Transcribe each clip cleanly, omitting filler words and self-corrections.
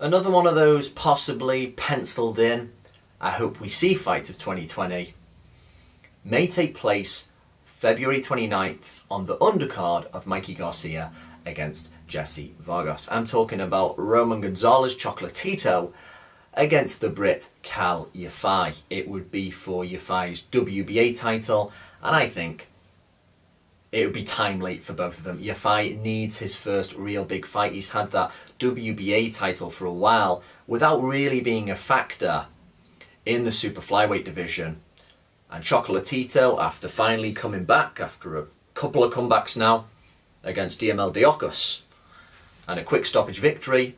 Another one of those possibly penciled in, I hope we see fight of 2020, may take place February 29th on the undercard of Mikey Garcia against Jesse Vargas. I'm talking about Roman Gonzalez, Chocolatito, against the Brit Yafai. It would be for Yafai's WBA title, and I think it would be time late for both of them. Yafai needs his first real big fight. He's had that WBA title for a while without really being a factor in the super flyweight division. And Chocolatito, after finally coming back, after a couple of comebacks now, against DML Diocos, and a quick stoppage victory,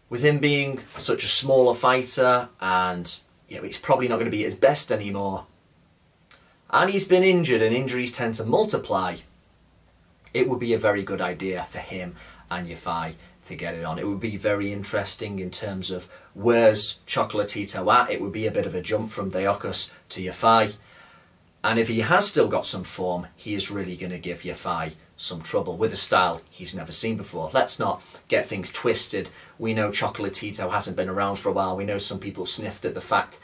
with him being such a smaller fighter, and he's probably not going to be at his best anymore, and he's been injured and injuries tend to multiply, it would be a very good idea for him and Yafai to get it on. It would be very interesting in terms of where's Chocolatito at. It would be a bit of a jump from Diocos to Yafai, and if he has still got some form, he is really going to give Yafai some trouble with a style he's never seen before. Let's not get things twisted. We know Chocolatito hasn't been around for a while. We know some people sniffed at the fact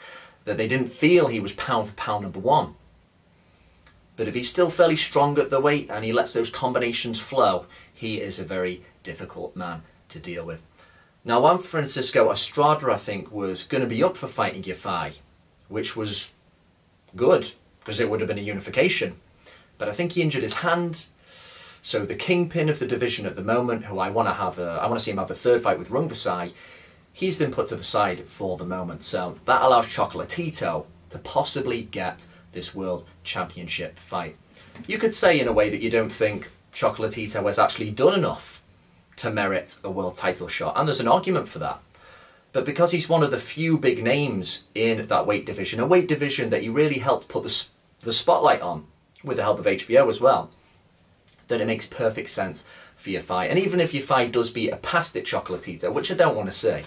that they didn't feel he was pound for pound #1. But if he's still fairly strong at the weight and he lets those combinations flow, he is a very difficult man to deal with. Now, Juan Francisco Estrada, I think, was going to be up for fighting Yafai, which was good, because it would have been a unification. But I think he injured his hand, so the kingpin of the division at the moment, who I want to see him have a third fight with Rungvisai, he's been put to the side for the moment. So that allows Chocolatito to possibly get this World Championship fight. You could say in a way that you don't think Chocolatito has actually done enough to merit a world title shot, and there's an argument for that. But because he's one of the few big names in that weight division, a weight division that he really helped put the spotlight on, with the help of HBO as well, then it makes perfect sense for Yafai. And even if Yafai does beat a past it Chocolatito, which I don't want to say,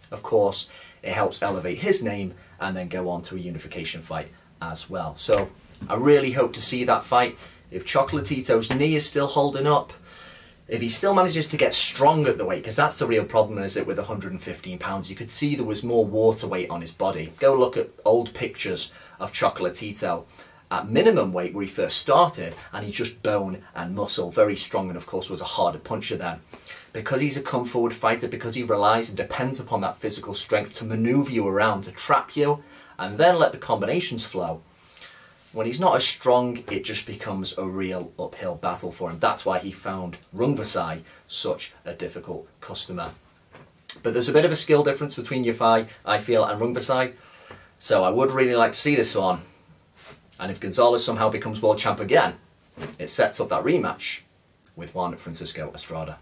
of course, it helps elevate his name and then go on to a unification fight as well. So I really hope to see that fight. If Chocolatito's knee is still holding up, if he still manages to get strong at the weight, because that's the real problem, is it, with 115 pounds. You could see there was more water weight on his body. Go look at old pictures of Chocolatito at minimum weight where he first started, and he's just bone and muscle, very strong, and of course was a harder puncher then. Because he's a come forward fighter, because he relies and depends upon that physical strength to maneuver you around, to trap you, and then let the combinations flow. When he's not as strong, it just becomes a real uphill battle for him. That's why he found Rungvisai such a difficult customer. But there's a bit of a skill difference between Yafai, I feel, and Rungvisai, so I would really like to see this one. And if Gonzalez somehow becomes world champ again, it sets up that rematch with Juan Francisco Estrada.